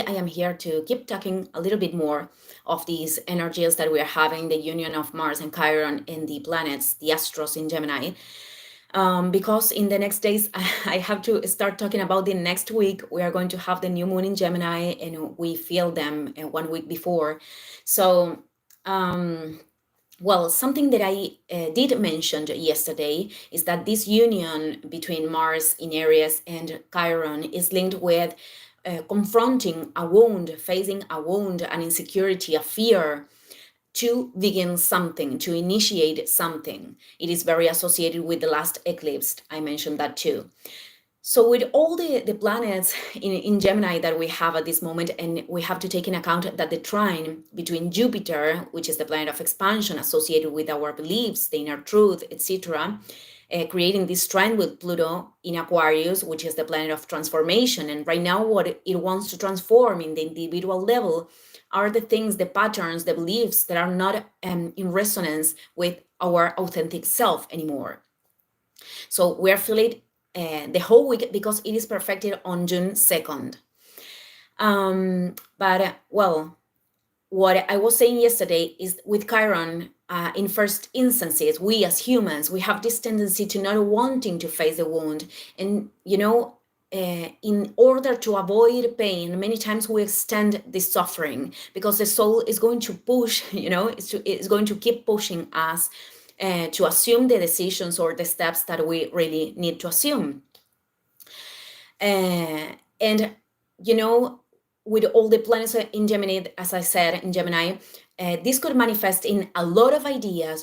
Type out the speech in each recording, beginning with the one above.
I am here to keep talking a little bit more of these energies that we are having, the union of Mars and Chiron in the planets, the Astros in Gemini. Because in the next days, I have to start talking about the next week. We are going to have the new moon in Gemini, and we feel them 1 week before. So, well, something that I did mention yesterday is that this union between Mars in Aries and Chiron is linked with confronting a wound, facing a wound, an insecurity, a fear, to begin something, to initiate something. It is very associated with the last eclipse. I mentioned that too. So with all the planets in Gemini that we have at this moment, and we have to take in account that the trine between Jupiter, which is the planet of expansion associated with our beliefs, the inner truth, etc., creating this trine with Pluto in Aquarius, which is the planet of transformation. And right now what it wants to transform in the individual level are the things, the patterns, the beliefs that are not in resonance with our authentic self anymore. So we're feeling the whole week because it is perfected on June 2nd. Well, what I was saying yesterday is with Chiron, in first instances, we as humans, we have this tendency to not wanting to face the wound. And, in order to avoid pain, many times we extend the suffering because the soul is going to push, it's going to keep pushing us to assume the decisions or the steps that we really need to assume. And with all the planets in Gemini, as I said, in Gemini, this could manifest in a lot of ideas,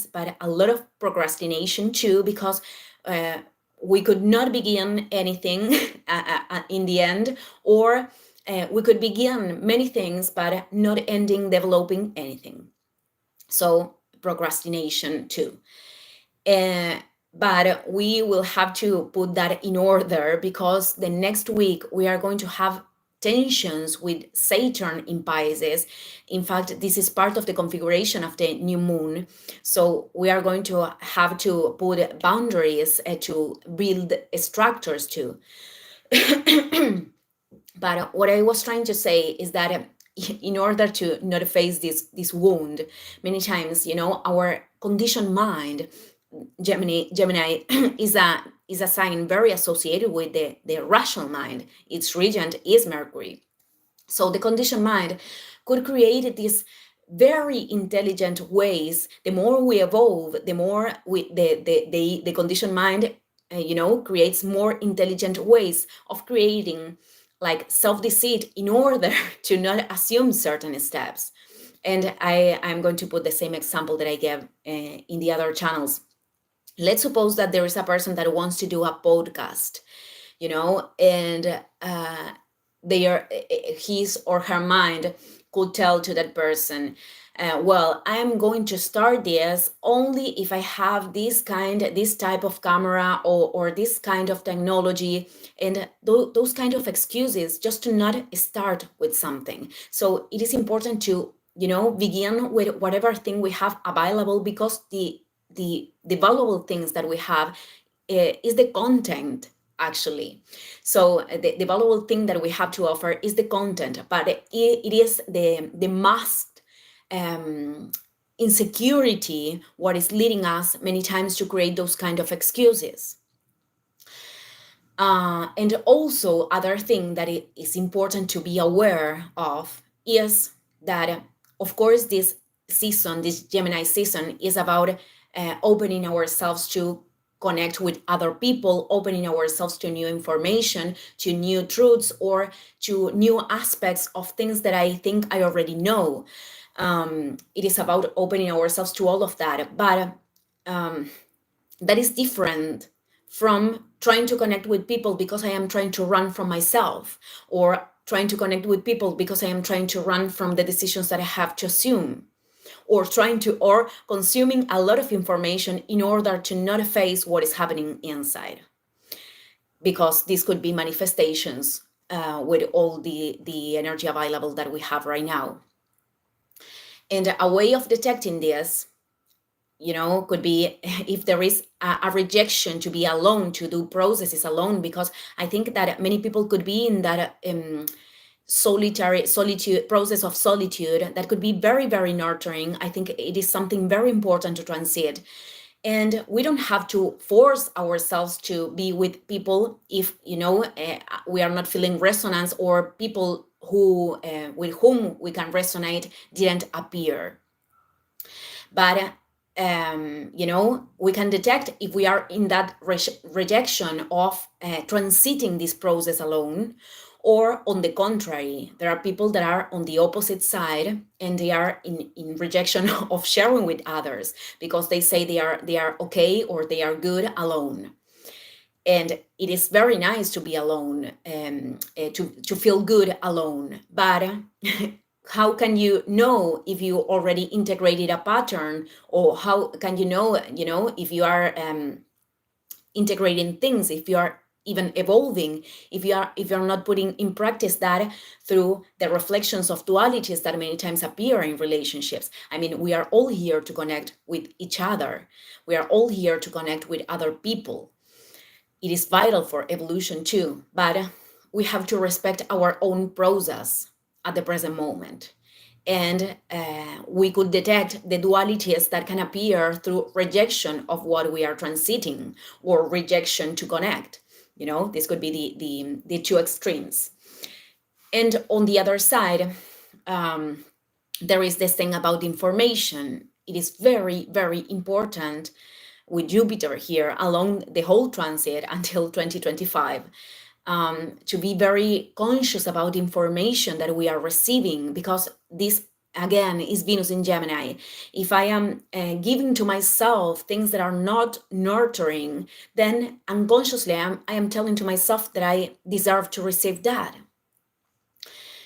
but a lot of procrastination too, because we could not begin anything in the end, or we could begin many things, but not ending developing anything. So procrastination too. But we will have to put that in order because the next week we are going to have tensions with Saturn in Pisces. In fact, this is part of the configuration of the new moon. So we are going to have to put boundaries to build structures too. But what I was trying to say is that in order to not face this wound, many times, our conditioned mind, Gemini is a sign very associated with the rational mind. Its regent is Mercury. So the conditioned mind could create these very intelligent ways. The more we evolve, the more the conditioned mind, creates more intelligent ways of creating like self-deceit in order to not assume certain steps. And I'm going to put the same example that I gave in the other channels. Let's suppose that there is a person that wants to do a podcast, and his or her mind could tell to that person, well, I'm going to start this only if I have this type of camera or this kind of technology, and those kind of excuses just to not start with something. So it is important to, begin with whatever thing we have available, because the valuable things that we have is the content, actually. So the valuable thing that we have to offer is the content, but it is the masked insecurity what is leading us many times to create those kind of excuses. And also, other thing that it is important to be aware of is that, of course, this Gemini season, is about opening ourselves to connect with other people, opening ourselves to new information, to new truths, or to new aspects of things that I think I already know. It is about opening ourselves to all of that, but that is different from trying to connect with people because I am trying to run from myself, or trying to connect with people because I am trying to run from the decisions that I have to assume, or consuming a lot of information in order to not face what is happening inside. Because this could be manifestations with all the energy available that we have right now. And a way of detecting this could be if there is a rejection to be alone, to do processes alone, because I think that many people could be in that solitude process of solitude that could be very, very nurturing. I think it is something very important to transit. And we don't have to force ourselves to be with people if we are not feeling resonance, or people who with whom we can resonate didn't appear. But we can detect if we are in that rejection of transiting this process alone, or on the contrary, there are people that are on the opposite side and they are in rejection of sharing with others, because they say they are okay or they are good alone. And it is very nice to be alone, to feel good alone. But how can you know if you already integrated a pattern, or how can you know if you are integrating things, if you are even evolving, if you're not putting in practice that through the reflections of dualities that many times appear in relationships. I mean, we are all here to connect with each other. We are all here to connect with other people. It is vital for evolution too, but we have to respect our own process at the present moment. And we could detect the dualities that can appear through rejection of what we are transiting, or rejection to connect. This could be the two extremes. And on the other side, there is this thing about information. It is very, very important with Jupiter here along the whole transit until 2025, to be very conscious about information that we are receiving, because this again is Venus in Gemini. If I am giving to myself things that are not nurturing, then unconsciously I am telling to myself that I deserve to receive that.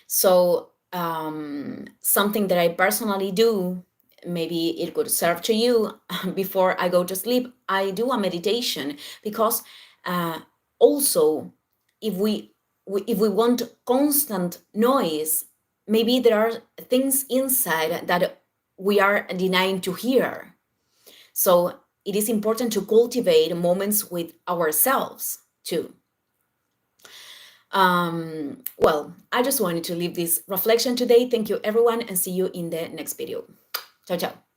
So something that I personally do, maybe it could serve to you, before I go to sleep, I do a meditation, because also if we want constant noise, maybe there are things inside that we are denying to hear. So it is important to cultivate moments with ourselves too. Well, I just wanted to leave this reflection today. Thank you, everyone, and see you in the next video. Ciao, ciao.